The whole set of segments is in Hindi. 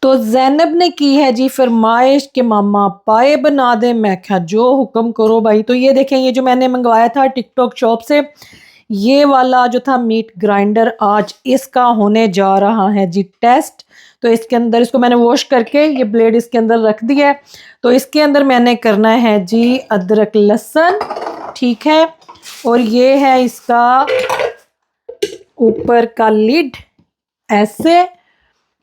तो ज़ैनब ने की है जी फरमाइश कि मामा पाए बना दे। मैं क्या जो हुक्म करो भाई। तो ये देखें, ये जो मैंने मंगवाया था टिकटॉक शॉप से, ये वाला जो था मीट ग्राइंडर, आज इसका होने जा रहा है जी टेस्ट। तो इसके अंदर इसको मैंने वॉश करके ये ब्लेड इसके अंदर रख दिया है। तो इसके अंदर मैंने करना है जी अदरक लहसुन, ठीक है। और ये है इसका ऊपर का लिड ऐसे,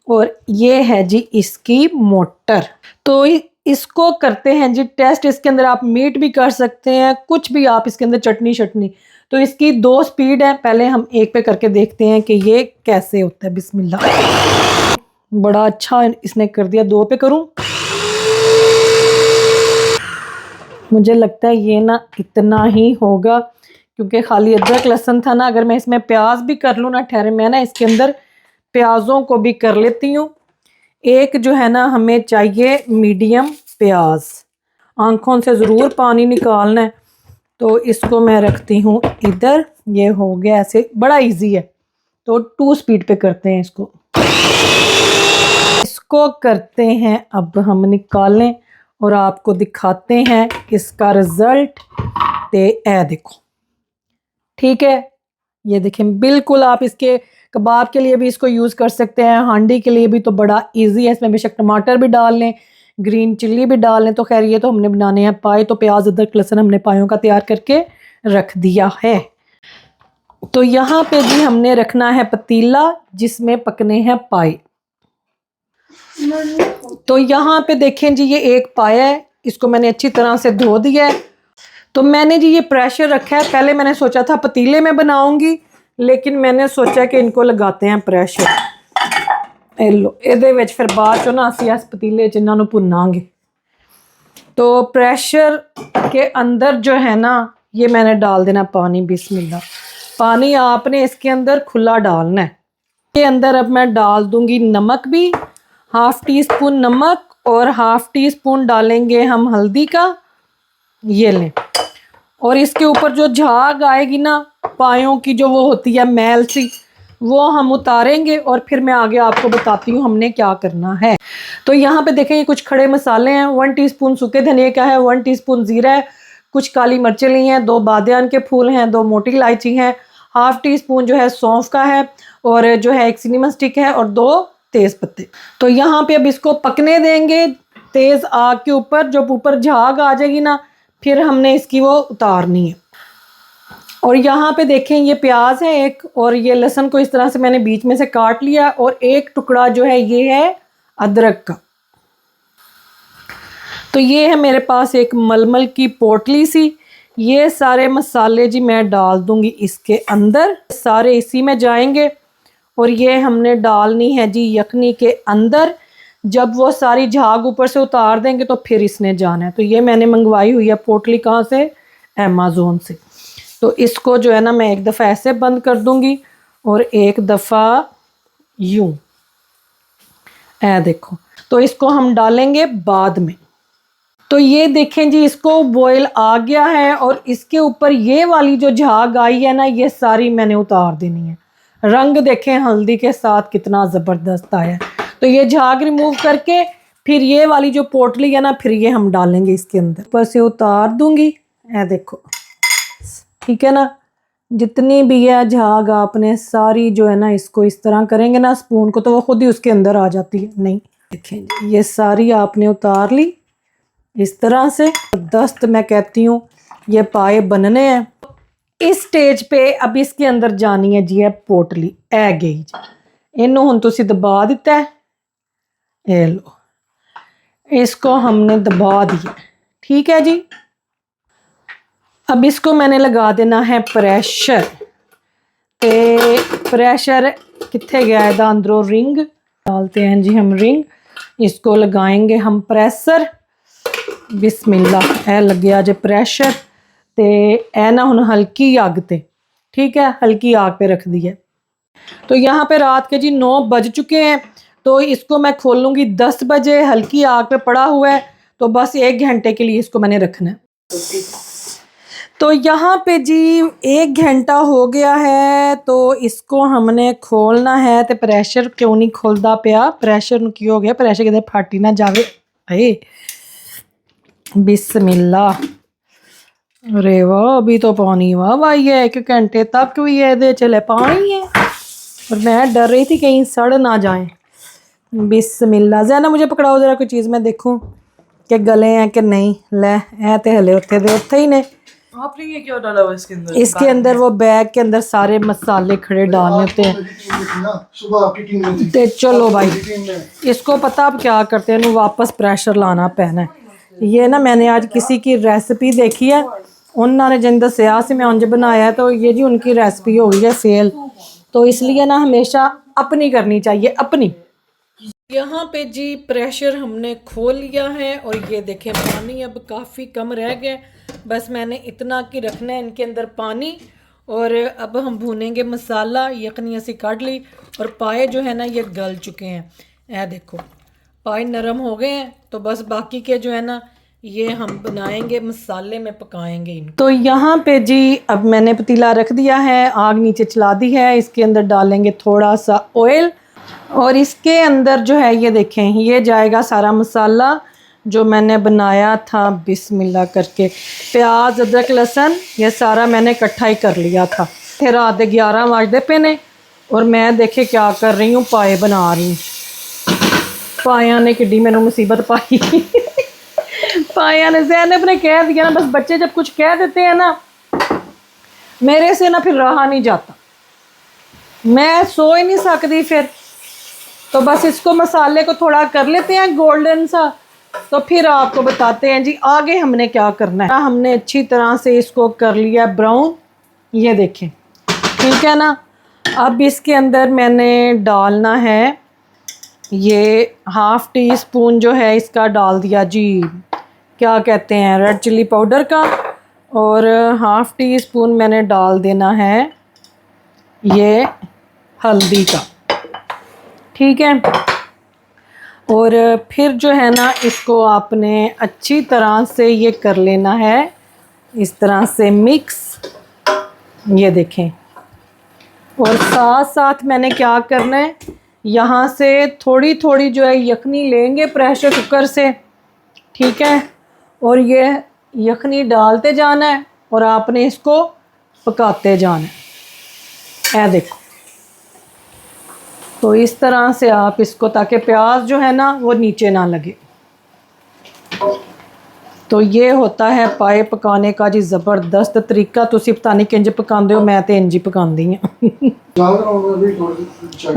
और ये है जी इसकी मोटर। तो इसको करते हैं जी टेस्ट। इसके अंदर आप मीट भी कर सकते हैं, कुछ भी आप इसके अंदर, चटनी शटनी। तो इसकी 2 स्पीड है, पहले हम 1 पे करके देखते हैं कि ये कैसे होता है। बिस्मिल्लाह। बड़ा अच्छा इसने कर दिया, 2 पे करूं। मुझे लगता है ये ना इतना ही होगा, क्योंकि खाली अदरक लहसुन था ना। अगर मैं इसमें प्याज भी कर लूँ ना, ठहरे मैं ना इसके अंदर प्याज़ों को भी कर लेती हूँ। एक जो है ना हमें चाहिए मीडियम प्याज, आंखों से ज़रूर पानी निकालना है। तो इसको मैं रखती हूँ इधर, ये हो गया ऐसे, बड़ा इजी है। तो 2 स्पीड पे करते हैं इसको। इसको करते हैं अब हम निकालें और आपको दिखाते हैं इसका रिजल्ट। ते ए देखो, ठीक है। ये देखें, बिल्कुल आप इसके कबाब के लिए भी इसको यूज़ कर सकते हैं, हांडी के लिए भी तो बड़ा इजी है। इसमें बेशक टमाटर भी डाल लें, ग्रीन चिल्ली भी डाल लें। तो खैर ये तो हमने बनाने हैं पाए, तो प्याज अदरक लहसुन हमने पायों का तैयार करके रख दिया है। तो यहाँ पे जी हमने रखना है पतीला जिसमें पकने हैं पाए। तो यहाँ पे देखें जी, ये एक पाया है, इसको मैंने अच्छी तरह से धो दिया है। तो मैंने जी ये प्रेशर रखा है। पहले मैंने सोचा था पतीले में बनाऊंगी, लेकिन मैंने सोचा कि इनको लगाते हैं प्रेशर। लो ਇਹਦੇ ਵਿੱਚ फिर बाद चो ना ਅਸੀਂ इस पतीले च इन्हों भुनांगे। तो प्रेशर के अंदर जो है ना, ये मैंने डाल देना पानी। बिस्मिल्लाह। पानी आपने इसके अंदर खुला डालना है। के अंदर अब मैं डाल दूंगी नमक भी, 1/2 टीस्पून नमक, और 1/2 टीस्पून डालेंगे हम हल्दी का। ये लें, और इसके ऊपर जो झाग आएगी ना पायों की, जो वो होती है मैल सी, वो हम उतारेंगे और फिर मैं आगे आपको बताती हूँ हमने क्या करना है। तो यहाँ पे देखें, ये कुछ खड़े मसाले हैं। 1 टीस्पून सूखे धनिया का है, 1 टीस्पून जीरा है, कुछ काली मिर्चें ली हैं, 2 बादियान के फूल हैं, 2 मोटी इलायची हैं, 1/2 टीस्पून जो है सौंफ का है, और जो है 1 सिनेमन स्टिक है, और 2 तेज़ पत्ते। तो यहाँ पे अब इसको पकने देंगे तेज़ आग के ऊपर। जब ऊपर झाग आ जाएगी ना, फिर हमने इसकी वो उतारनी है। और यहाँ पे देखें, ये प्याज है एक, और ये लहसुन को इस तरह से मैंने बीच में से काट लिया, और एक टुकड़ा जो है ये है अदरक का। तो ये है मेरे पास एक मलमल की पोटली सी। ये सारे मसाले जी मैं डाल दूंगी इसके अंदर, सारे इसी में जाएंगे। और ये हमने डालनी है जी यखनी के अंदर। जब वो सारी झाग ऊपर से उतार देंगे तो फिर इसने जाना है। तो ये मैंने मंगवाई हुई है पोटली, कहाँ से? अमेज़न से। तो इसको जो है ना मैं एक दफ़ा ऐसे बंद कर दूंगी, और एक दफ़ा यूं। ऐ देखो, तो इसको हम डालेंगे बाद में। तो ये देखें जी, इसको बॉयल आ गया है, और इसके ऊपर ये वाली जो झाग आई है ना, ये सारी मैंने उतार देनी है। रंग देखें हल्दी के साथ कितना ज़बरदस्त आया है। तो ये झाग रिमूव करके फिर ये वाली जो पोटली है ना, फिर ये हम डालेंगे इसके अंदर। ऊपर से उतार दूंगी, ऐ देखो, ठीक है ना। जितनी भी है झाग आपने सारी जो है ना, इसको इस तरह करेंगे ना स्पून को, तो वो खुद ही उसके अंदर आ जाती है। नहीं, देखें ये सारी आपने उतार ली इस तरह से। दस्त मैं कहती हूँ ये पाए बनने हैं। इस स्टेज पे अब इसके अंदर जानी है जी है पोटली। ऐ गई जी, इनू हुण तुसी दबा दिता है। ये लो, इसको हमने दबा दिया, ठीक है जी। अब इसको मैंने लगा देना है प्रेशर। ते प्रेशर कित्थे गया है अंदरों? रिंग डालते हैं जी हम, रिंग। इसको लगाएंगे हम प्रेशर। बिस्मिल्लाह। ऐ लग गया जे प्रेशर। ते ऐ ना हुण हल्की आग ते, ठीक है, हल्की आग पे रख दी है। तो यहाँ पे रात के जी 9 बज चुके हैं। तो इसको मैं खोलूँगी 10 बजे, हल्की आग पे पड़ा हुआ है। तो बस 1 घंटे के लिए इसको मैंने रखना है। तो यहाँ पे जी 1 घंटा हो गया है, तो इसको हमने खोलना है। तो प्रेशर क्यों नहीं खोलता पिया, प्रेशर क्यों हो गया, प्रेशर किधर फाटी ना जावे। अरे बिस्मिल्लाह। अरे वाह, अभी तो पानी वाह भाई है, 1 घंटे तक भी है दे चले पानी है। और मैं डर रही थी कहीं सड़ ना जाए। बिस्मिल्लाह। ज़ैना मुझे पकड़ाओ ज़रा कोई चीज़, मैं देखूं कि गले हैं कि नहीं। ले ए ते हले उत्थे दे उत्थे ही ने। आपने ये क्या डाला हुआ इसके अंदर? इसके अंदर वो बैग के अंदर सारे मसाले खड़े डालने होते हैं। ते चलो भाई, इसको पता अब क्या करते हैं, वापस प्रेशर लाना पैना है। ये ना मैंने आज किसी की रेसिपी देखी है, उन्होंने जिन दसिया से मैं उंज बनाया, तो ये जी उनकी रेसिपी हो गई है फेल। तो इसलिए ना हमेशा अपनी करनी चाहिए, अपनी। यहाँ पे जी प्रेशर हमने खोल लिया है और ये देखें पानी अब काफ़ी कम रह गया। बस मैंने इतना कि रखना है इनके अंदर पानी। और अब हम भूनेंगे मसाला। यखनी ऐसी काट ली और पाए जो है ना ये गल चुके हैं। ये देखो पाए नरम हो गए हैं। तो बस बाकी के जो है ना ये हम बनाएंगे, मसाले में पकाएंगे इनको। तो यहाँ पे जी अब मैंने पतीला रख दिया है, आग नीचे चला दी है। इसके अंदर डालेंगे थोड़ा सा ऑयल और इसके अंदर जो है ये देखें ये जाएगा सारा मसाला जो मैंने बनाया था बिस्मिल्लाह करके। प्याज, अदरक, लहसुन ये सारा मैंने इकट्ठा ही कर लिया था। फिर रात 11 बजते पे ने और मैं देखे क्या कर रही हूँ, पाए बना रही हूँ। पाया ने किड्डी मैंने मुसीबत पाई। पाया ने ज़ैनब ने कह दिया ना, बस बच्चे जब कुछ कह देते हैं ना मेरे से ना फिर रहा नहीं जाता, मैं सो ही नहीं सकती फिर। तो बस इसको मसाले को थोड़ा कर लेते हैं गोल्डन सा, तो फिर आपको बताते हैं जी आगे हमने क्या करना है। हमने अच्छी तरह से इसको कर लिया ब्राउन, ये देखें ठीक है ना। अब इसके अंदर मैंने डालना है ये 1/2 टीस्पून जो है इसका डाल दिया जी, क्या कहते हैं, रेड चिली पाउडर का। और 1/2 टीस्पून मैंने डाल देना है ये हल्दी का, ठीक है। और फिर जो है ना इसको आपने अच्छी तरह से ये कर लेना है, इस तरह से मिक्स, ये देखें। और साथ साथ मैंने क्या करना है, यहाँ से थोड़ी थोड़ी जो है यखनी लेंगे प्रेशर कुकर से, ठीक है। और ये यखनी डालते जाना है और आपने इसको पकाते जाना है। ऐ देखो, तो इस तरह से आप इसको, ताकि प्याज जो है ना वो नीचे ना लगे। तो ये होता है पाए पकाने का जी ज़बरदस्त तरीका। तुसी पता नहीं किंज पकांदे हो, मैं तो इंज ही पकांदी हूँ।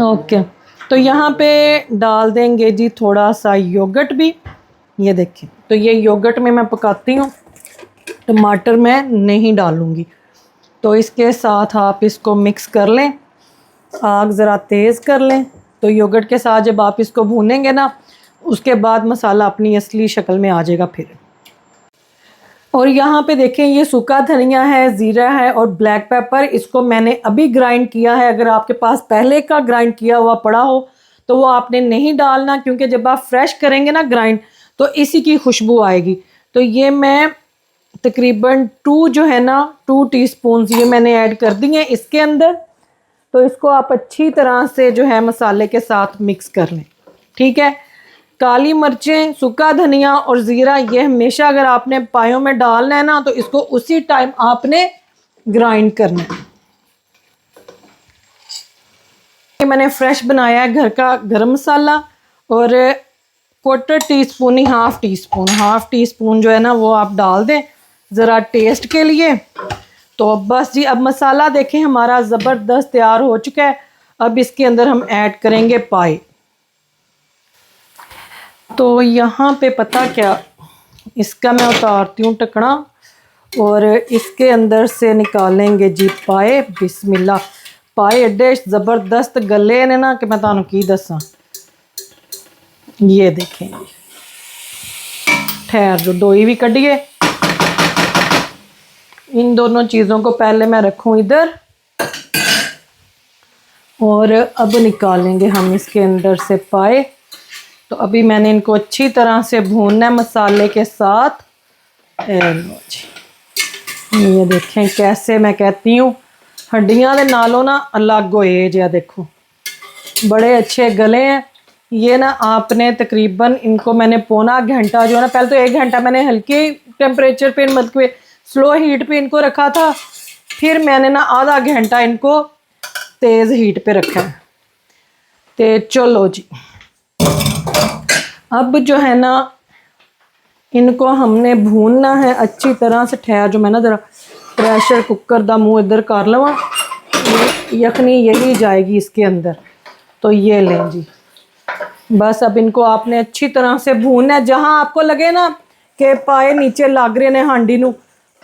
ओके, तो यहाँ पे डाल देंगे जी थोड़ा सा योगर्ट भी, ये देखें। तो ये योगर्ट में मैं पकाती हूँ, टमाटर मैं नहीं डालूँगी। तो इसके साथ आप इसको मिक्स कर लें, आग ज़रा तेज़ कर लें। तो योगर्ट के साथ जब आप इसको भूनेंगे ना उसके बाद मसाला अपनी असली शक्ल में आ जाएगा फिर। और यहाँ पे देखें ये सूखा धनिया है, ज़ीरा है और ब्लैक पेपर, इसको मैंने अभी ग्राइंड किया है। अगर आपके पास पहले का ग्राइंड किया हुआ पड़ा हो तो वो आपने नहीं डालना, क्योंकि जब आप फ्रेश करेंगे ना ग्राइंड तो इसी की खुशबू आएगी। तो ये मैं तकरीबन 2 टीस्पून ये मैंने ऐड कर दी हैं इसके अंदर। तो इसको आप अच्छी तरह से जो है मसाले के साथ मिक्स कर लें, ठीक है। काली मिर्चें, सूखा धनिया और ज़ीरा ये हमेशा अगर आपने पायों में डालना है ना तो इसको उसी टाइम आपने ग्राइंड करना है। ये मैंने फ्रेश बनाया है घर का गरम मसाला और 1/4 टीस्पून ही, 1/2 टीस्पून जो है ना वो आप डाल दें ज़रा टेस्ट के लिए। तो बस जी अब मसाला देखें हमारा ज़बरदस्त तैयार हो चुका है। अब इसके अंदर हम ऐड करेंगे पाए। तो यहाँ पे पता क्या, इसका मैं उतारती हूँ ढकना और इसके अंदर से निकालेंगे जी पाए। बिस्मिल्लाह। पाए एडे ज़बरदस्त गले ने ना कि मैं तुहानू की दसां। ये देखें, ठहर जो दोई भी कढ़िए। इन दोनों चीज़ों को पहले मैं रखूँ इधर और अब निकालेंगे हम इसके अंदर से पाए। तो अभी मैंने इनको अच्छी तरह से भूनना है मसाले के साथ। ये देखें कैसे मैं कहती हूँ हड्डियां दे नालों ना अलग होए जे देखो बड़े अच्छे गले हैं। ये ना आपने तकरीबन इनको मैंने पौना घंटा जो है ना, पहले तो 1 घंटा मैंने हल्के टेम्परेचर पे मतलब स्लो हीट पे इनको रखा था, फिर मैंने ना आधा घंटा इनको तेज़ हीट पे रखा है। तो चलो जी अब जो है ना इनको हमने भूनना है अच्छी तरह से। ठहर जो मैं ना ज़रा प्रेशर कुकर का मुँह इधर कर लवा, यखनी यही जाएगी इसके अंदर। तो ये लें जी, बस अब इनको आपने अच्छी तरह से भूनना है। जहाँ आपको लगे ना कि पाए नीचे लग रहे ने हांडी नू,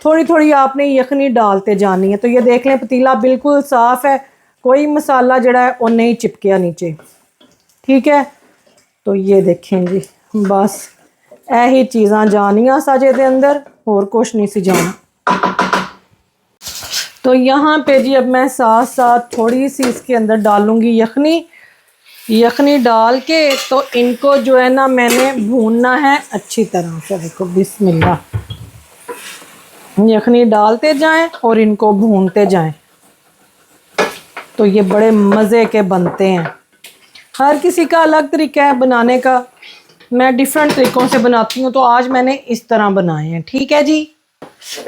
थोड़ी थोड़ी आपने यखनी डालते जानी है। तो ये देख लें पतीला बिल्कुल साफ़ है, कोई मसाला जड़ा है वो नहीं चिपकिया नीचे, ठीक है। तो ये देखें जी बस यही चीज़ां जानियां साजे दे अंदर, और कुछ नहीं सी जाना। तो यहाँ पे जी अब मैं साथ साथ थोड़ी सी इसके अंदर डालूंगी यखनी। यखनी डाल के तो इनको जो है ना मैंने भूनना है अच्छी तरह से। देखो बिस्मिल्लाह, यखनी डालते जाएं और इनको भूनते जाएं। तो ये बड़े मज़े के बनते हैं। हर किसी का अलग तरीका है बनाने का, मैं डिफरेंट तरीक़ों से बनाती हूँ, तो आज मैंने इस तरह बनाए हैं, ठीक है जी।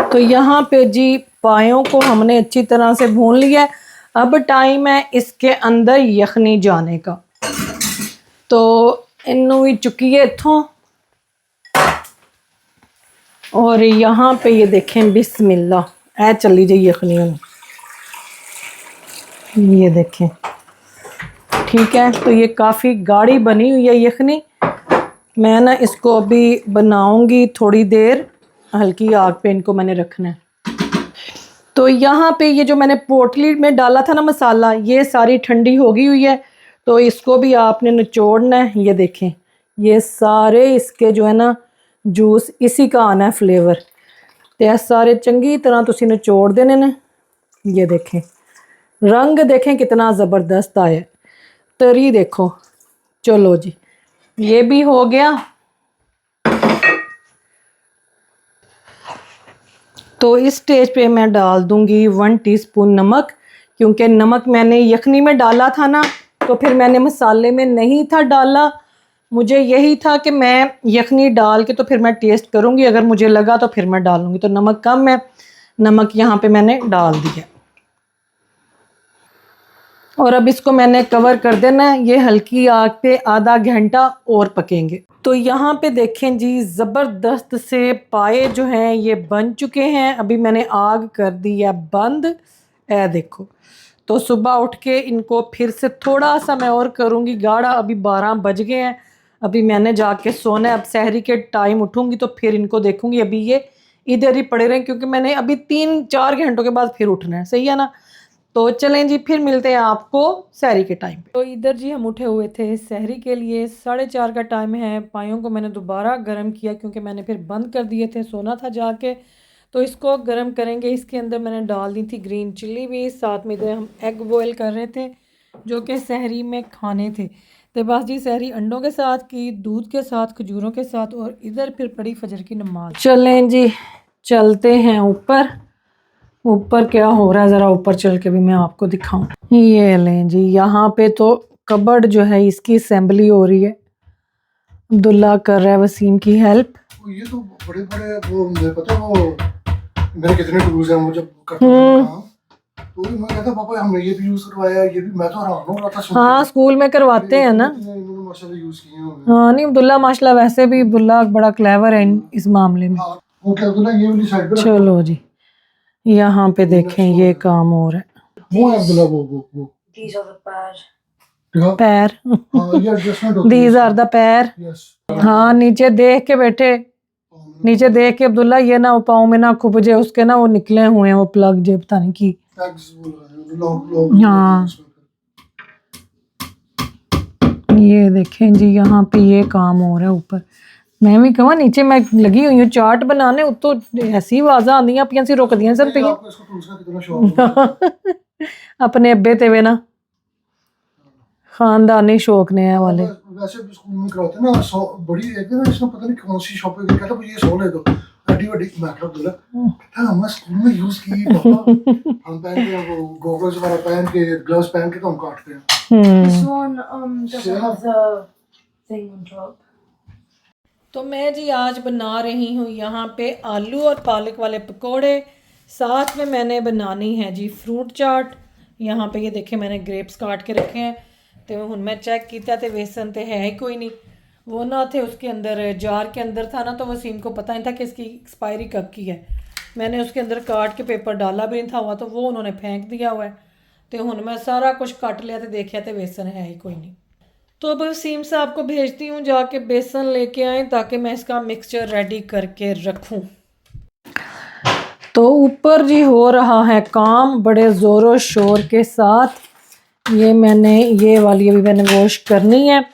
तो यहाँ पे जी पायों को हमने अच्छी तरह से भून लिया है। अब टाइम है इसके अंदर यखनी जाने का। तो इनू भी चुकिए इथों, और यहाँ पे ये देखें बिस्मिल्लाह ऐ चली जी यखनी। ये देखें ठीक है। तो ये काफ़ी गाढ़ी बनी हुई है यखनी। मैं ना इसको अभी बनाऊंगी थोड़ी देर, हल्की आग पे इनको मैंने रखना है। तो यहाँ पे ये जो मैंने पोटली में डाला था ना मसाला, ये सारी ठंडी हो गई हुई है। तो इसको भी आपने निचोड़ना है। ये देखें ये सारे इसके जो है ना जूस इसी का आना है फ्लेवर। तो ये सारे चंगी तरह तुसी निचोड़ देने ने। ये देखें रंग देखें कितना ज़बरदस्त आया, तरी देखो। चलो जी ये भी हो गया। तो इस स्टेज पे मैं डाल दूंगी 1 टीस्पून नमक, क्योंकि नमक मैंने यखनी में डाला था ना, तो फिर मैंने मसाले में नहीं था डाला। मुझे यही था कि मैं यखनी डाल के तो फिर मैं टेस्ट करूंगी, अगर मुझे लगा तो फिर मैं डालूंगी। तो नमक कम है, नमक यहाँ पे मैंने डाल दिया। और अब इसको मैंने कवर कर देना है, ये हल्की आग पे आधा घंटा और पकेंगे। तो यहाँ पे देखें जी ज़बरदस्त से पाए जो हैं ये बन चुके हैं। अभी मैंने आग कर दी है बंद, ए देखो। तो सुबह उठ के इनको फिर से थोड़ा सा मैं और करूँगी गाढ़ा। अभी 12 बज गए हैं, अभी मैंने जाके सोना है। अब सहरी के टाइम उठूँगी तो फिर इनको देखूँगी। अभी ये इधर ही पड़े रहें, क्योंकि मैंने अभी 3-4 घंटों के बाद फिर उठना है, सही है ना। तो चलें जी फिर मिलते हैं आपको सहरी के टाइम पे। तो इधर जी हम उठे हुए थे सहरी के लिए, 4:30 का टाइम है। पायों को मैंने दोबारा गर्म किया, क्योंकि मैंने फिर बंद कर दिए थे, सोना था जाके। तो इसको गर्म करेंगे। इसके अंदर मैंने डाल दी थी ग्रीन चिल्ली भी, साथ में इधर हम एग बॉयल कर रहे थे जो कि सहरी में खाने थे। तो बस जी सहरी अंडों के साथ की, दूध के साथ, खजूरों के साथ, और इधर फिर पड़ी फजर की नमाज। चलें जी चलते हैं ऊपर। ऊपर क्या हो रहा है ज़रा ऊपर चल के भी मैं आपको दिखाऊं। ये लें जी, यहाँ पे तो कबर्ड जो है इसकी असेंबली हो रही है। अब्दुल्ला कर रहा है वसीम की हेल्प। ये तो बड़े बड़े वो मुझे पता है, वो मेरे कितने टूल्स हैं मुझे करता हूं काम। तो मैं कहता पापा हमने ये भी यूज करवाया, ये भी। मैं तो हैरान हो रहा था। हाँ स्कूल में करवाते हैं ना। इन्होंने माशाल्लाह यूज किए हैं। हाँ नहीं अब्दुल्ला माशाल्लाह, वैसे भी अब्दुल्ला बड़ा क्लेवर है इस मामले में। वो क्या अब्दुल्ला ये वाली साइड पे चलो जी यहाँ पे देखें ये काम हो रहा है। वो है अब्दुल्ला वो These are the bad. पैर हां ये एडजस्टमेंट होती है। दीज आर द पैर। यस हाँ नीचे देख के बैठे, नीचे देख के अब्दुल्ला ये ना पाँव में ना खुपजे, उसके ना वो निकले हुए हैं वो प्लग जे पता नहीं की। टैग्स वो लगाए हाँ ये देखें जी यहाँ पे ये काम हो रहा है ऊपर। मैं भी कहवा नीचे मैं लगी हुई हूँ चार्ट बनाने, तो ऐसी आवाज़ आंदियां पियां सी रुक दियां सब पियां। आपको इसको टूल्स का कितना शौक है? अपने अब्बे ते वे ना खानदानी शौक ने है वाले। वैसे भी स्कूल में कराते ना बड़ी एक ना इसमें पता नहीं कौन सी शॉप पे कहता मुझे ये 100 ले दो। एडी वडी मैटर बोला हाँ हमने स्कूल में यूज की पापा हम पहन के वो गॉगल्स वगैरह पहन के ग्लव्स पहन के तो हम काटते हैं This one doesn't have the thing on top. तो मैं जी आज बना रही हूँ यहाँ पे आलू और पालक वाले पकोड़े, साथ में मैंने बनानी है जी फ्रूट चाट। यहाँ पे ये देखे मैंने ग्रेप्स काट के रखे हैं। तो हुन मैं चेक किया तो बेसन तो है ही कोई नहीं, वो ना थे उसके अंदर जार के अंदर था ना, तो वसीम को पता नहीं था कि इसकी एक्सपायरी कब की है। मैंने उसके अंदर काट के पेपर डाला भी नहीं था हुआ, तो वो उन्होंने फेंक दिया हुआ है। तो हुन मैं सारा कुछ काट लिया तो देखा तो बेसन है ही कोई नहीं। तो अब वसीम साहब को भेजती हूँ जाके बेसन लेके आए ताकि मैं इसका मिक्सचर रेडी करके रखूँ। तो ऊपर जी हो रहा है काम बड़े ज़ोरों शोर के साथ। ये वाली अभी मैंने वॉश करनी है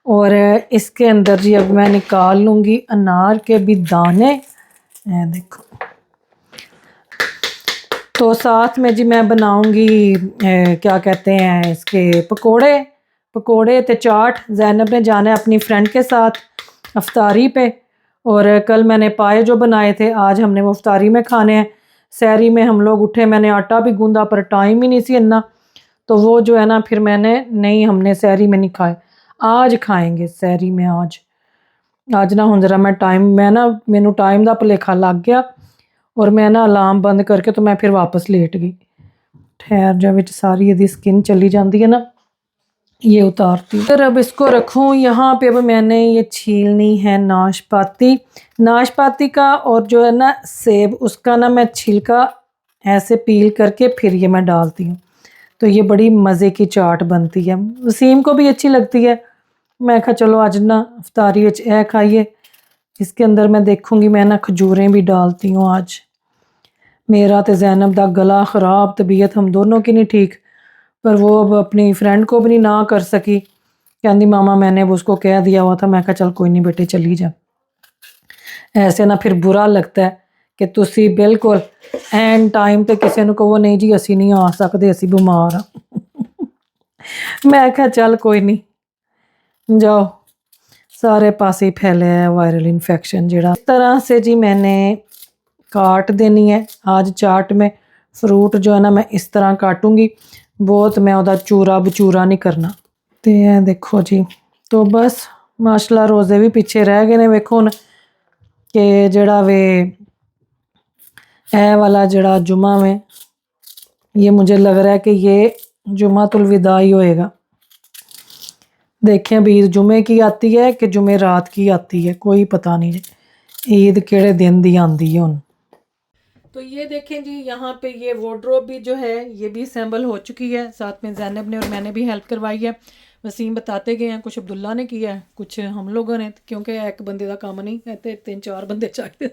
और इसके अंदर जी अब मैं निकाल लूँगी अनार के भी दाने। देखो, तो साथ में जी मैं बनाऊँगी क्या कहते हैं इसके पकोड़े ते चाट। ज़ैनब ने जाना है अपनी फ्रेंड के साथ अफ्तारी पे, और कल मैंने पाए जो बनाए थे आज हमने वो अफ्तारी में खाने हैं। सहरी में हम लोग उठे, मैंने आटा भी गूंदा पर टाइम ही नहीं सी इन्ना, तो वो जो है ना फिर हमने सहरी में नहीं खाए, आज खाएंगे सहरी में। आज ना हुन जरा मैनू टाइम दा भुलेखा लग गया और मैं ना अलार्म बंद करके तो मैं फिर वापस लेट गई। ठहर जा विच सारी यदि स्किन चली जाती है ना, ये उतारती। फिर अब इसको रखूँ यहाँ पे। अब मैंने ये छीलनी है नाशपाती का, और जो है ना सेब, उसका ना मैं छिलका ऐसे पील करके फिर ये मैं डालती हूँ, तो ये बड़ी मज़े की चाट बनती है। वसीम को भी अच्छी लगती है। मैं कहा चलो आज ना अफ्तारी विच ए खाइए। इसके अंदर मैं देखूँगी मैं ना खजूरें भी डालती हूँ आज। मेरा तो ज़ैनब दा गला ख़राब, तबीयत हम दोनों की नहीं ठीक, पर वो अब अपनी फ्रेंड को भी नहीं ना कर सकी। कहती मामा मैंने अब उसको कह दिया हुआ था। मैं कहा चल कोई नहीं बेटे चली जा। ऐसे ना फिर बुरा लगता है कि तुसी बिल्कुल एंड टाइम पे किसी को कहो नहीं जी असी नहीं आ सकते, असी बीमार हाँ। मैं कहा चल कोई नहीं जाओ, सारे पासे फैले है वायरल इन्फेक्शन जिहड़ा। इस तरह से जी मैंने काट देनी है आज चाट में। फ्रूट जो है ना मैं इस तरह काटूंगी, बहुत मैं उदा चूरा बचूरा नहीं करना। तो ये देखो जी, तो बस माशाल्लाह रोज़े भी पीछे रह गए ने। वेखो हुन कि जड़ा वे ए वाला जड़ा जुमा में, ये मुझे लग रहा है कि ये जुमातुल विदा ही होएगा। देखें अभी ईद जुमे की आती है कि जुमे रात की आती है, कोई पता नहीं ईद केड़े दिन दी आंदी है हुन। तो ये देखें जी यहाँ पे ये वार्डरोब भी जो है ये भी असेंबल हो चुकी है। साथ में ज़ैनब ने और मैंने भी हेल्प करवाई है। वसीम बताते गए हैं, कुछ अब्दुल्ला ने किया है, कुछ हम लोगों ने, क्योंकि एक बंदे का काम नहीं है, 3-4 बंदे चाहिए।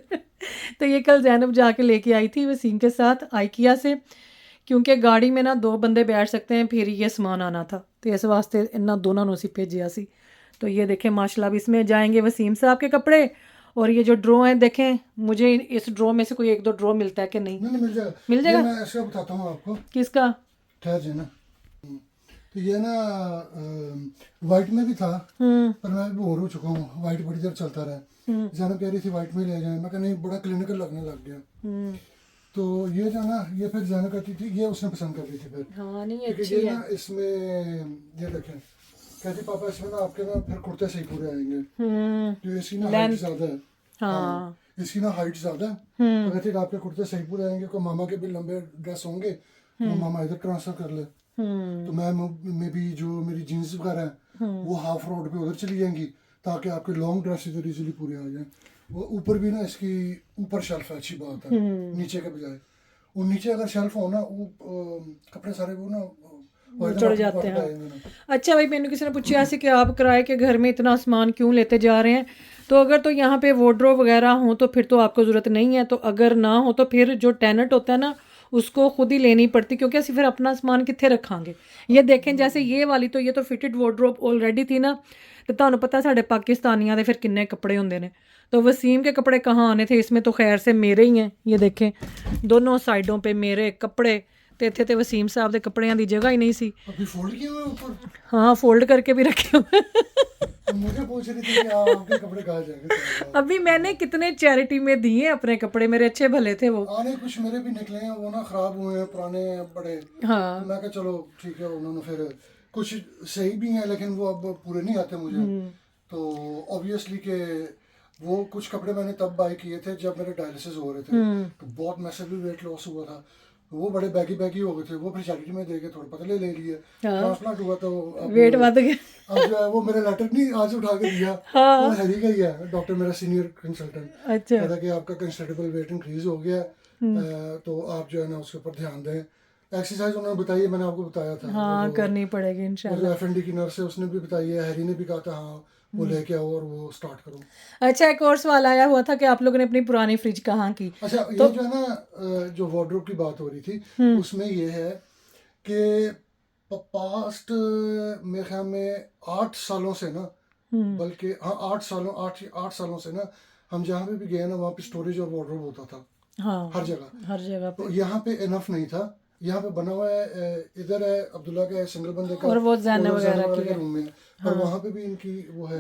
तो ये कल ज़ैनब जाके लेके आई थी वसीम के साथ आइकिया से, क्योंकि गाड़ी में ना 2 बंदे बैठ सकते हैं, फिर ये सामान आना था, तो इस वास्ते इन्ना दोनों ने भेजिया सी। तो ये देखें माशाल्लाह इसमें जाएंगे वसीम साहब के कपड़े। और ये जो ड्रॉ है देखें, मुझे इस ड्रॉ में से कोई 1-2 ड्रॉ मिलता है कि नहीं? मिल जाएगा। मैं ऐसे बताता हूँ आपको। किसका? ठहर जाना। तो ये ना वाइट में भी था, पर मैं भी बोर हो चुका हूँ, वाइट बड़ी देर चलता रहा। जाना कह रही थी वाइट में ले जाए, मैं कहा नहीं बड़ा क्लिनिकल लगने लग गया। तो ये जो ना ये फिर जाना करती थी, ये उसने पसंद कर ली थी फिर। हाँ नहीं अच्छी है ना। इसमें ये देखें कहती पापा इसमें ना आपके ना फिर कुर्ते सही पूरे आएंगे। तो इसकी ना हाइट ज्यादा है। हाँ इसकी ना हाइट ज्यादा है, तो कहती आपके कुर्ते सही पूरे आएंगे। को मामा के भी लंबे ड्रेस होंगे तो मामा इधर ट्रांसफर कर ले। तो मैं भी जो मेरी जीन्स वगैरह है वो हाफ रोड पे उधर चली जाएंगी, ताकि आपके लॉन्ग ड्रेस इधर इजीली पूरे आ जाए। वो ऊपर भी ना इसकी ऊपर शेल्फ है, अच्छी बात है, नीचे के बजाय। और नीचे अगर शेल्फ हो ना वो कपड़े सारे वो ना चढ़ जाते हैं। अच्छा भाई, मैंने किसी ने पूछा ऐसे कि आप किराए के घर में इतना सामान क्यों लेते जा रहे हैं? तो अगर तो यहाँ पे वार्डरोब वगैरह हो तो फिर तो आपको ज़रूरत नहीं है, तो अगर ना हो तो फिर जो टेनेंट होता है ना उसको खुद ही लेनी पड़ती, क्योंकि असं फिर अपना सामान कितने रखांगे। ये देखें जैसे ये वाली, तो ये तो फिटेड वार्डरोब ऑलरेडी थी ना, तो तुहानू पता साढ़े पाकिस्तानियों के फिर किन्ने कपड़े होंगे ने, तो वसीम के कपड़े कहाँ आने थे? इसमें तो खैर से मेरे ही हैं। ये देखें दोनों साइडों पे मेरे कपड़े, ਤੇ ਇੱਥੇ ਤੇ ਵਸੀਮ ਸਾਹਿਬ ਦੇ ਕੱਪੜਿਆਂ ਦੀ ਜਗ੍ਹਾ ਹੀ ਨਹੀਂ ਸੀ। अभी फोल्ड किए हुए ऊपर? हाँ फोल्ड करके भी रखे हुए तो मुझे पूछ रही थी कि आपके कपड़े कहाँ जाएंगे? अभी मैंने कितने चैरिटी में दिए अपने कपड़े, मेरे अच्छे भले थे वो। आने कुछ मेरे भी निकले हैं, वो ना खराब हुए हैं, पुराने बड़े। हाँ तो मैं कहा चलो ठीक है, उन्होंने फिर कुछ सही भी हैं लेकिन वो अब पूरे नहीं आते मुझे। तो ऑब्वियसली के वो कुछ कपड़े मैंने तब बाय किए थे जब मेरे डायलिसिस हो रहे थे, तो बहुत मैसिवली वेट लॉस हुआ था, वो बड़े बैगी बैगी हो गए थे, वो फिर चैरिटी में दे के थोड़े पतले ले लिए। ट्रांसप्लांट हुआ तो वेट बढ़ गया। अब जो है वो मेरा लेटर नहीं आज उठा के दिया, वो हैरी का ही है, डॉक्टर मेरा सीनियर कंसल्टेंट अच्छा कहता कि आपका कंसिडरेबल वेट इंक्रीज हो गया है, तो आप जो है ना उसके ऊपर ध्यान दें। एक्सरसाइज उन्होंने बताई है, मैंने आपको बताया था। हाँ करनी पड़ेगी इंशाल्लाह। जो एफएनडी की नर्स है उसने भी बताई है, हैरी ने भी कहा था हाँ वो लेके आओ और वो स्टार्ट करो। अच्छा एक और सवाल आया हुआ था कि आप लोगों ने अपनी पुरानी फ्रिज कहाँ की? अच्छा ये जो है ना जो वार्डरोब की बात हो रही थी उसमें ये है कि पास्ट मेरे ख्याल में 8 सालों से ना, बल्कि हाँ 8 सालों से ना हम जहाँ पे भी गए ना वहाँ पे स्टोरेज और वार्डरोब होता था हाँ हर जगह। हर जगह पे। तो यहाँ पे इनफ नहीं था, यहाँ पे बना हुआ है, इधर है अब्दुल्ला का सिंगल बंदे का और वो ज़ैनब और वगैरह ज़ैनब की है। रूम में, पर वहाँ पे भी इनकी वो है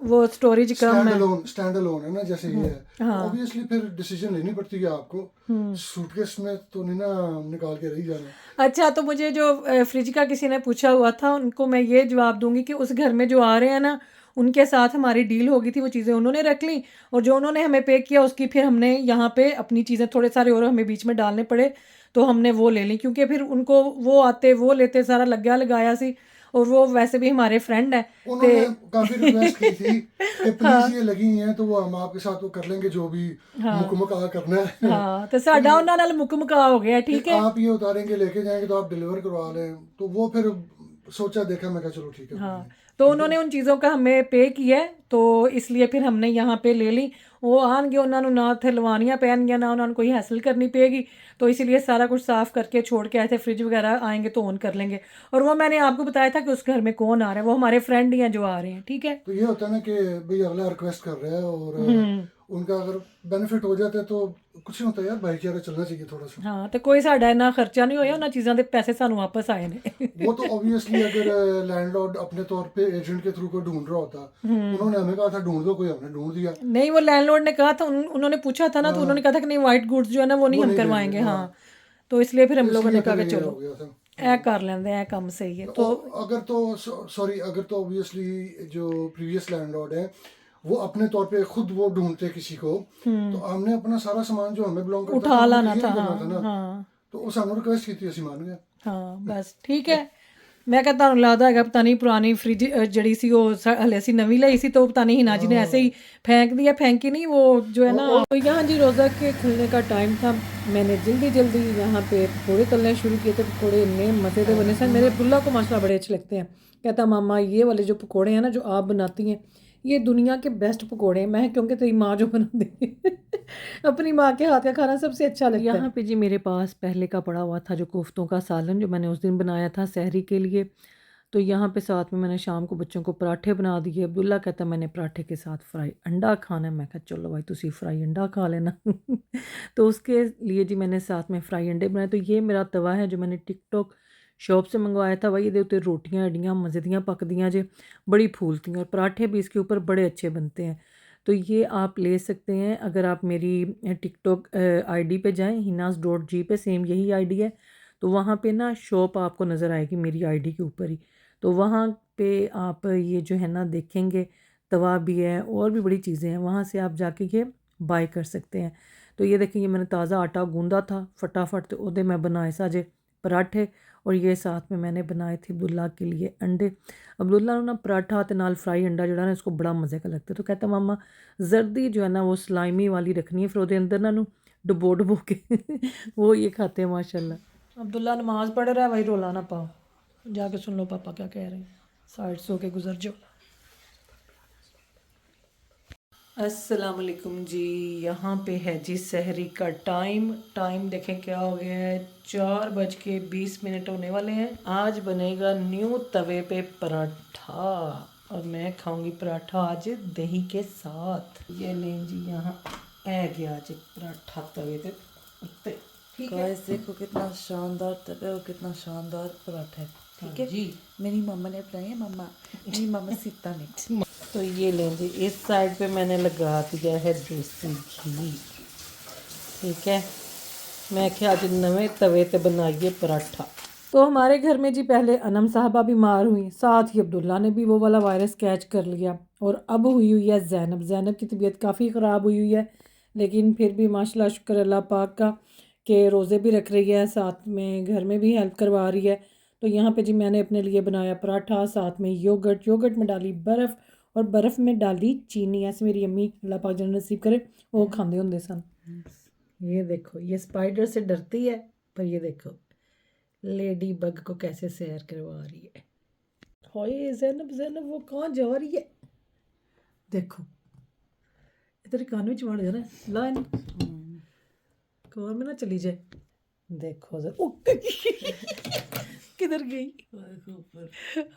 वो स्टोरेज कम है। स्टैंड अलोन है ना, जैसे ये है। ऑब्वियसली फिर डिसीजन लेनी पड़ती है आपको, सूटकेस में तो नहीं ना निकाल के रही जाना। अच्छा तो मुझे जो फ्रिज का किसी ने पूछा हुआ था उनको मैं ये जवाब दूंगी कि उस घर में जो आ रहे हैं ना उनके साथ हमारी डील हो गई थी, वो चीज़ें उन्होंने रख ली और जो उन्होंने हमें पे किया उसकी फिर हमने यहाँ पे अपनी चीज़ें थोड़े सारे और हमें बीच में डालने पड़े तो हमने वो ले ली, क्योंकि फिर उनको वो आते वो लेते सारा लग्या लगाया सी और वो वैसे भी हमारे फ्रेंड है। उन्होंने काफी रिक्वेस्ट की थी कि प्लीज ये लगी हैं तो वो हम आपके साथ वो कर लेंगे जो भी मुकम्मल करना है। हाँ तो साडा उन्हां नाल मुकम्मल हो गया। ठीक है आप ये उतारेंगे लेके जाएंगे तो आप डिलीवर करवा लें, तो वो फिर सोचा देखा, मैं कहा चलो ठीक है। हाँ तो उन्होंने उन चीज़ों का हमें पे किया है तो इसलिए फिर हमने यहाँ पे ले ली। वो आएंगे उन्होंने ना थे लवानियाँ पैनगियाँ ना उन्होंने कोई हासिल करनी पेगी, तो इसलिए सारा कुछ साफ़ करके छोड़ के आए थे। फ्रिज वगैरह आएंगे तो ऑन कर लेंगे। और वो मैंने आपको बताया था कि उस घर में कौन आ रहा है, वो हमारे फ्रेंड ही हैं जो आ रहे हैं। ठीक है तो ये होता है ना कि भाई अगला रिक्वेस्ट कर रहा है और उनका अगर बेनिफिट हो जाता है तो कुछ नहीं होता यार, भाईचारा चलना चाहिए थोड़ा सा। हाँ तो कोई साडा इन्ना खर्चा नहीं होया, उन्हां चीज़ों के पैसे सानू वापस आए ने। वो तो ऑब्वियसली अगर लैंडलॉर्ड अपने तौर पे एजेंट के थ्रू कोई ढूंढ रहा होता, उन्होंने हमें कहा था ढूंढ दो, कोई हमने ढूंढ दिया। नहीं वो लैंडलॉर्ड ने कहा था, उन्होंने पूछा था ना तो उन्होंने कहा था कि नहीं वाइट गुड्स जो है ना वो नहीं हम करवाएंगे। हाँ तो इसलिए फिर हम लोगों ने कहा कि चलो ऐ कर लेंदे ऐ काम सही है। तो अगर तो सॉरी अगर तो ऑब्वियसली जो प्रीवियस लैंडलॉर्ड है वो अपने तौर पे खुद वो ढूंढते किसी को, तो हमने अपना सारा सामान जो हमें बिलोंग करता उठा लाना था। हाँ तो उस हमने रिक्वेस्ट की थी, ਅਸੀਂ मान गए। हाँ बस ठीक है। मैं कहता हूँ लगता है पता नहीं पुरानी फ्रिज जड़ी सी वो हले सी नवी लाई सी तो पता नहीं हिना जी ने ऐसे ही फेंक दिया, फेंकी नहीं वो जो है ना। तो यहाँ जी रोज़ा के खुलने का टाइम था, मैंने जल्दी जल्दी यहाँ पे पकौड़े तलने शुरू किए थे। पकौड़े इतने मज़े के बने सर, मेरे अब्दुल्ला को माशाल्लाह बड़े अच्छे लगते हैं। कहता मामा ये वाले जो पकौड़े हैं ना जो आप बनाती हैं ये दुनिया के बेस्ट पकौड़े हैं। मैं क्योंकि तेरी माँ जो बनाती है अपनी माँ के हाथ का खाना सबसे अच्छा लगता है। यहाँ पे जी मेरे पास पहले का पड़ा हुआ था जो कोफ्तों का सालन जो मैंने उस दिन बनाया था सहरी के लिए। तो यहाँ पे साथ में मैंने शाम को बच्चों को पराठे बना दिए। अब्दुल्ला कहता मैंने पराठे के साथ फ्राई अंडा खाना है। मैं कहा चलो भाई तुसी फ्राई अंडा खा लेना तो उसके लिए जी मैंने साथ में फ्राई अंडे बनाए। तो ये मेरा तवा है जो मैंने टिकटॉक शॉप से मंगवाया था भाई। ये उत्ते रोटियां एडियां मज़े दियां पकदियां जे, बड़ी फूलती और पराठे भी इसके ऊपर बड़े अच्छे बनते हैं। तो ये आप ले सकते हैं अगर आप मेरी टिकटॉक आईडी पे जाएं hinas.g पे, सेम यही आईडी है। तो वहाँ पे ना शॉप आपको नज़र आएगी मेरी आईडी के ऊपर ही, तो वहाँ पे आप ये जो है ना देखेंगे तवा भी है और भी बड़ी चीज़ें हैं, वहाँ से आप जाके ये बाय कर सकते हैं। तो ये देखें ये मैंने ताज़ा आटा गूंदा था फटाफट, तो उहदे मैं बनाए साजे पराठे और ये साथ में मैंने बनाए थे अब्दुल्ला के लिए अंडे। अब्दुल्ला ना पराठा ते नाल फ्राई अंडा जो ना इसको बड़ा मज़े का लगता है। तो कहता मामा जर्दी जो है ना वो स्लाइमी वाली रखनी है, फिर उसके अंदर ना डबो के वो ये खाते हैं माशाल्लाह। अब्दुल्ला नमाज पढ़ रहा है, भाई रोला ना पाओ, जाके सुन लो पापा क्या कह रहे हैं, साइड सो के गुजर जाओ। अस्सलाम वालेकुम जी, यहाँ पे है जी सहरी का टाइम देखें क्या हो गया है, 4:20 होने वाले हैं। आज बनेगा न्यू तवे पे पराठा और मैं खाऊंगी पराठा आज दही के साथ। ये लें जी यहाँ ऐ गया जी पराठा तवे पे उत्ते। गाइस देखो कितना शानदार तवा है और कितना शानदार पराठा है। ठीक है जी, मेरी मम्मा ने बनाई है, मेरी मम्मा सीता ने। तो ये लें जी, इस साइड पे मैंने लगा दिया है देसी घी। ठीक है, मैं क्या आज नवे तवे ते बनाइए पराठा। तो हमारे घर में जी पहले अनम साहबा बीमार हुई, साथ ही अब्दुल्ला ने भी वो वाला वायरस कैच कर लिया, और अब हुई है ज़ैनब। ज़ैनब की तबीयत काफ़ी ख़राब हुई है, लेकिन फिर भी माशाल्लाह शुक्र अल्लाह पाक का कि रोज़े भी रख रही है, साथ में घर में भी हेल्प करवा रही है। तो यहाँ पे जी मैंने अपने लिए बनाया पराठा, साथ में योगर्ट में डाली बर्फ़, और बर्फ़ में डाली चीनी। ऐसे मेरी अम्मी अल्लाह पाक जन्नत नसीब करे वो खाते होंगे सन। ये देखो, ये स्पाइडर से डरती है, पर ये देखो लेडी बग को कैसे सैर करवा रही है। हाय ज़ैनब वो कहाँ जा रही है? देखो इधर कान में चिमाड़ जाना ला इन कान में ना चली जाए। देखो जरा किधर गई?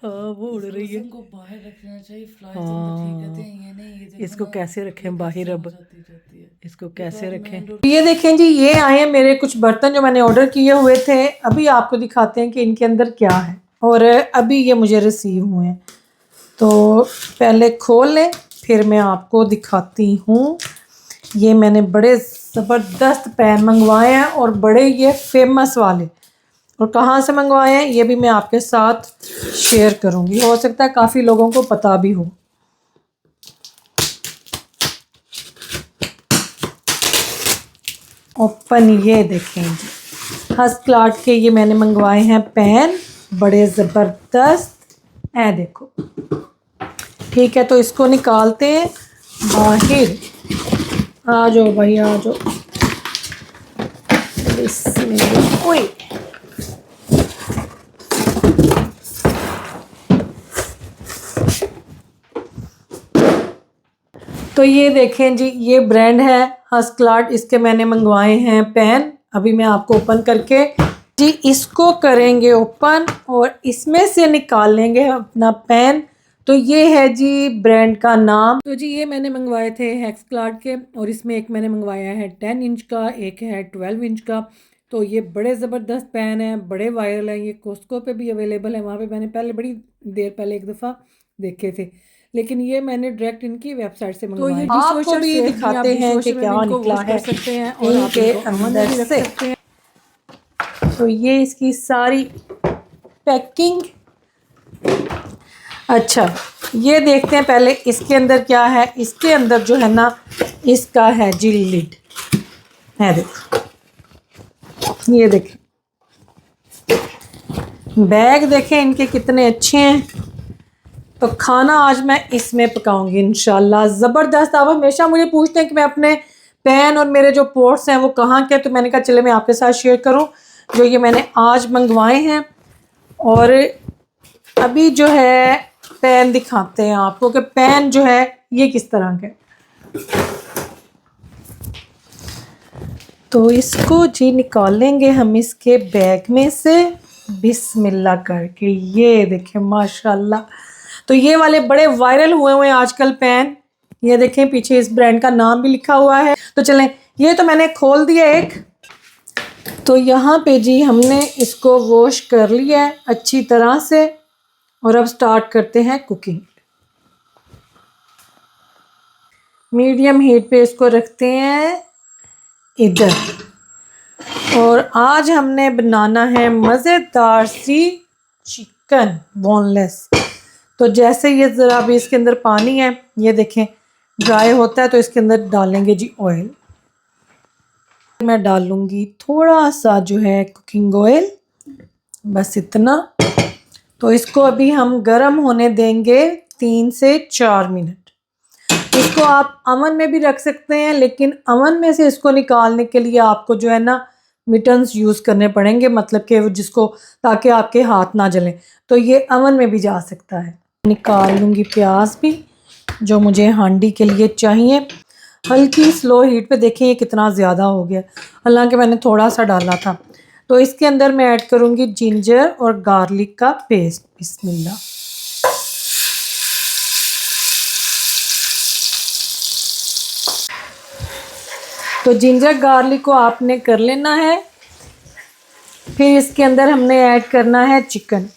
हाँ वो उड़ रही है। इनको बाहर रखना चाहिए, फ्लाइज अंदर ठीक रहते हैं, ये नहीं। ये देखो इसको ना, कैसे रखें बाहर अब? जाती है। इसको कैसे रखें? ये देखें जी, ये आए हैं मेरे कुछ बर्तन जो मैंने ऑर्डर किए हुए थे। अभी आपको दिखाते हैं कि इनके अंदर क्या है, और अभी ये मुझे रिसीव हुए हैं। तो पहले खोल लें, फिर मैं आपको दिखाती हूँ। ये मैंने बड़े ज़बरदस्त पैन मंगवाए हैं, और बड़े ये फेमस वाले। और कहाँ से मंगवाए हैं ये भी मैं आपके साथ शेयर करूँगी, हो सकता है काफ़ी लोगों को पता भी हो। ओपन, ये देखें जी, हसक्लाट के ये मैंने मंगवाए हैं पैन, बड़े ज़बरदस्त है। देखो ठीक है, तो इसको निकालते हैं बाहर। आ जाओ भाई आ जाओ। बिस्मिल्लाह। ओए तो ये देखें जी, ये ब्रांड है हसक्लाट, इसके मैंने मंगवाए हैं पैन। अभी मैं आपको ओपन करके जी इसको करेंगे ओपन, और इसमें से निकाल लेंगे अपना पैन। तो ये है जी ब्रांड का नाम। तो जी ये मैंने मंगवाए थे हसक्लाट के, और इसमें एक मैंने मंगवाया है 10 इंच का, एक है 12 इंच का। तो ये बड़े ज़बरदस्त पैन हैं, बड़े वायरल हैं। ये कॉस्को पे भी अवेलेबल है, वहाँ पे मैंने पहले बड़ी देर पहले एक दफ़ा देखे थे, लेकिन ये मैंने डायरेक्ट इनकी वेबसाइट से मंगवाया। तो ये आपको भी दिखाते हैं कि क्या निकला है सकते हैं, और इनके अंदर से। तो ये इसकी सारी पैकिंग। अच्छा, ये देखते हैं पहले इसके अंदर क्या है। इसके अंदर जो है ना, इसका है जी लिड है। देखो ये देखें, बैग देखें इनके कितने अच्छे हैं। तो खाना आज मैं इसमें पकाऊंगी इंशाल्लाह, ज़बरदस्त। आप हमेशा मुझे पूछते हैं कि मैं अपने पैन और मेरे जो पोट्स हैं वो कहाँ के, तो मैंने कहा चले मैं आपके साथ शेयर करूं जो ये मैंने आज मंगवाए हैं। और अभी जो है पैन दिखाते हैं आपको कि पैन जो है ये किस तरह के। तो इसको जी निकालेंगे हम इसके बैग में से बिस्मिल्लाह करके। ये देखें माशाल्लाह, तो ये वाले बड़े वायरल हुए हैं आजकल पैन। ये देखें पीछे इस ब्रांड का नाम भी लिखा हुआ है। तो चलें, ये तो मैंने खोल दिया एक। तो यहाँ पे जी हमने इसको वॉश कर लिया है अच्छी तरह से, और अब स्टार्ट करते हैं कुकिंग। मीडियम हीट पे इसको रखते हैं इधर, और आज हमने बनाना है मज़ेदार सी चिकन बोनलेस। तो जैसे ये ज़रा भी इसके अंदर पानी है, ये देखें ड्राई होता है, तो इसके अंदर डालेंगे जी ऑयल। मैं डालूंगी थोड़ा सा जो है कुकिंग ऑयल, बस इतना। तो इसको अभी हम गरम होने देंगे 3 से 4 मिनट। इसको आप अवन में भी रख सकते हैं, लेकिन अवन में से इसको निकालने के लिए आपको जो है ना मिटन्स यूज़ करने पड़ेंगे, मतलब कि जिसको, ताकि आपके हाथ ना जलें। तो ये अवन में भी जा सकता है। निकाल लूँगी प्याज भी जो मुझे हांडी के लिए चाहिए। हल्की स्लो हीट पे देखें ये कितना ज़्यादा हो गया, हालांकि मैंने थोड़ा सा डाला था। तो इसके अंदर मैं ऐड करूँगी जिंजर और गार्लिक का पेस्ट। बिस्मिल्लाह। तो जिंजर गार्लिक को आपने कर लेना है फिर इसके अंदर हमने ऐड करना है चिकन।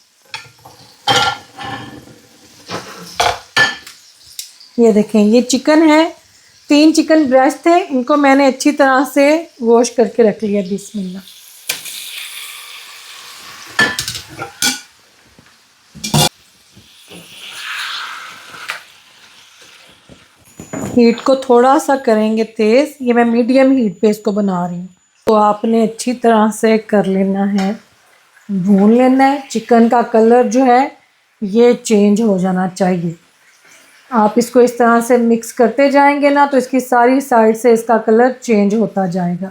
ये देखें, ये चिकन है, 3 चिकन ब्रेस्ट थे, इनको मैंने अच्छी तरह से वॉश करके रख लिया। बिस्मिल्लाह। हीट को थोड़ा सा करेंगे तेज़, ये मैं मीडियम हीट पे इसको बना रही हूँ। तो आपने अच्छी तरह से कर लेना है, भून लेना है। चिकन का कलर जो है ये चेंज हो जाना चाहिए। आप इसको इस तरह से मिक्स करते जाएंगे ना, तो इसकी सारी साइड से इसका कलर चेंज होता जाएगा।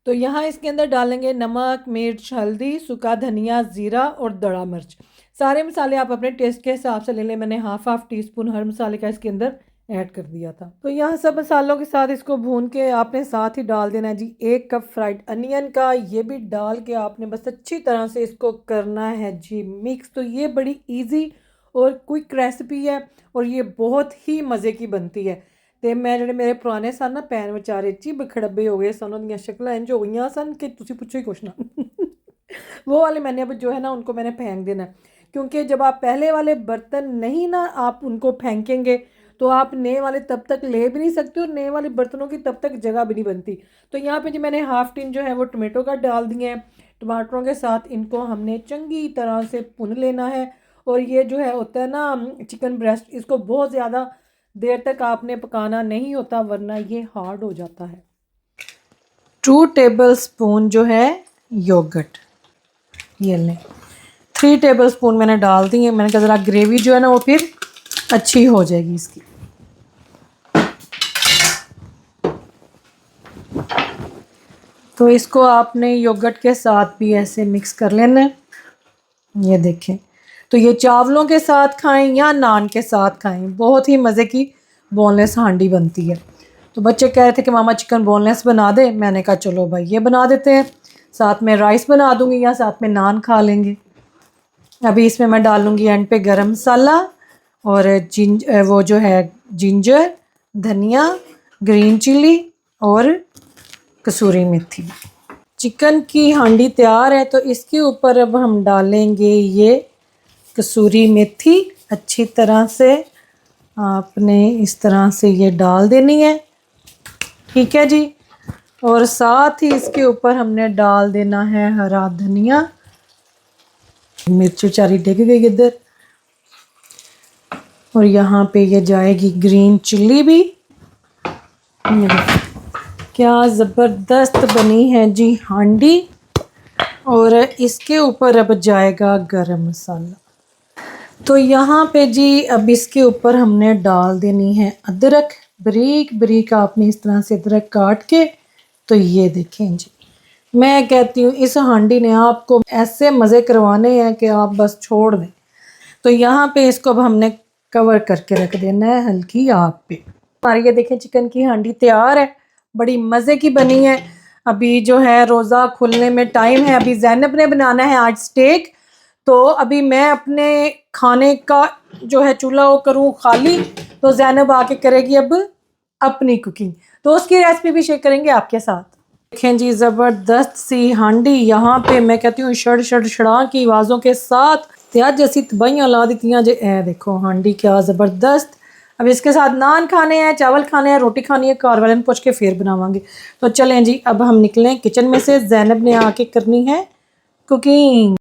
तो यहाँ इसके अंदर डालेंगे नमक, मिर्च, हल्दी, सूखा धनिया, ज़ीरा और दड़ा मिर्च। सारे मसाले आप अपने टेस्ट के हिसाब से ले लें। मैंने हाफ टी-स्पून हर मसाले का इसके अंदर ऐड कर दिया था। तो यहाँ सब मसालों के साथ इसको भून के आपने साथ ही डाल देना है जी 1 कप फ्राइड अनियन का। ये भी डाल के आपने बस अच्छी तरह से इसको करना है जी मिक्स। तो ये बड़ी ईजी और क्विक रेसिपी है और ये बहुत ही मज़े की बनती है। तो मैं ਜਿਹੜੇ ਮੇਰੇ ਪੁਰਾਣੇ ਸਨ ਨਾ ਪੈਨ ਵਿਚਾਰੇ ਚ बखड़ब्बे हो गए सन, उनकी शक्लें इंज हो गई सन कि तुसी पूछो ही कुछ ना। वो वाले मैंने अब जो है ना उनको मैंने फेंक देना है, क्योंकि जब आप पहले वाले बर्तन नहीं ना आप उनको फेंकेंगे तो आप नए वाले तब तक ले भी नहीं सकते और नए वाले बर्तनों की तब तक जगह भी नहीं बनती। तो यहाँ पे जी मैंने हाफ टीन जो है वो टमाटो का डाल दिए हैं। टमाटरों के साथ इनको हमने चंगी तरह से भून लेना है। और ये जो है होता है ना चिकन ब्रेस्ट, इसको बहुत ज़्यादा देर तक आपने पकाना नहीं होता वरना ये हार्ड हो जाता है। 2 टेबलस्पून जो है योगर्ट, ये लें। 3 टेबलस्पून मैंने डाल दी है। मैंने कहा ज़रा ग्रेवी जो है ना वो फिर अच्छी हो जाएगी इसकी। तो इसको आपने योगर्ट के साथ भी ऐसे मिक्स कर लेना है। ये देखें, तो ये चावलों के साथ खाएं या नान के साथ खाएं, बहुत ही मज़े की बोनलेस हांडी बनती है। तो बच्चे कह रहे थे कि मामा चिकन बोनलेस बना दे, मैंने कहा चलो भाई ये बना देते हैं, साथ में राइस बना दूंगी या साथ में नान खा लेंगे। अभी इसमें मैं डालूंगी एंड पे गरम मसाला और वो जो है जिंजर, धनिया, ग्रीन चिली और कसूरी मेथी। चिकन की हांडी तैयार है, तो इसके ऊपर अब हम डालेंगे ये कसूरी मेथी। अच्छी तरह से आपने इस तरह से ये डाल देनी है, ठीक है जी। और साथ ही इसके ऊपर हमने डाल देना है हरा धनिया। मिर्च बेचारी डिग गई इधर। और यहाँ पे ये जाएगी ग्रीन चिल्ली भी। क्या ज़बरदस्त बनी है जी हांडी। और इसके ऊपर अब जाएगा गरम मसाला। तो यहाँ पे जी अब इसके ऊपर हमने डाल देनी है अदरक। बारीक बारीक आपने इस तरह से अदरक काट के। तो ये देखें जी, मैं कहती हूँ इस हांडी ने आपको ऐसे मज़े करवाने हैं कि आप बस छोड़ दें। तो यहाँ पे इसको अब हमने कवर करके रख देना है हल्की आग पे। हमारी ये देखें चिकन की हांडी तैयार है, बड़ी मज़े की बनी है। अभी जो है रोज़ा खुलने में टाइम है। अभी ज़ैनब ने बनाना है आज स्टेक, तो अभी मैं अपने खाने का जो है चूल्हा वो करूँ खाली, तो ज़ैनब आके करेगी अब अपनी कुकिंग। तो उसकी रेसिपी भी शेयर करेंगे आपके साथ। देखें जी ज़बरदस्त सी हांडी, यहाँ पे मैं कहती हूँ शड़ शड़ शड़ा की आवाज़ों के साथ त्याज जैसी तबाहियाँ ला दीतियाँ जे। ए देखो हांडी क्या ज़बरदस्त। अब इसके साथ नान खाने हैं, चावल खाने हैं, रोटी खानी है, कार वाले ने पूछ के फिर बनावांगे। तो चलें जी अब हम निकलें किचन में से। ज़ैनब ने आके करनी है कुकिंग।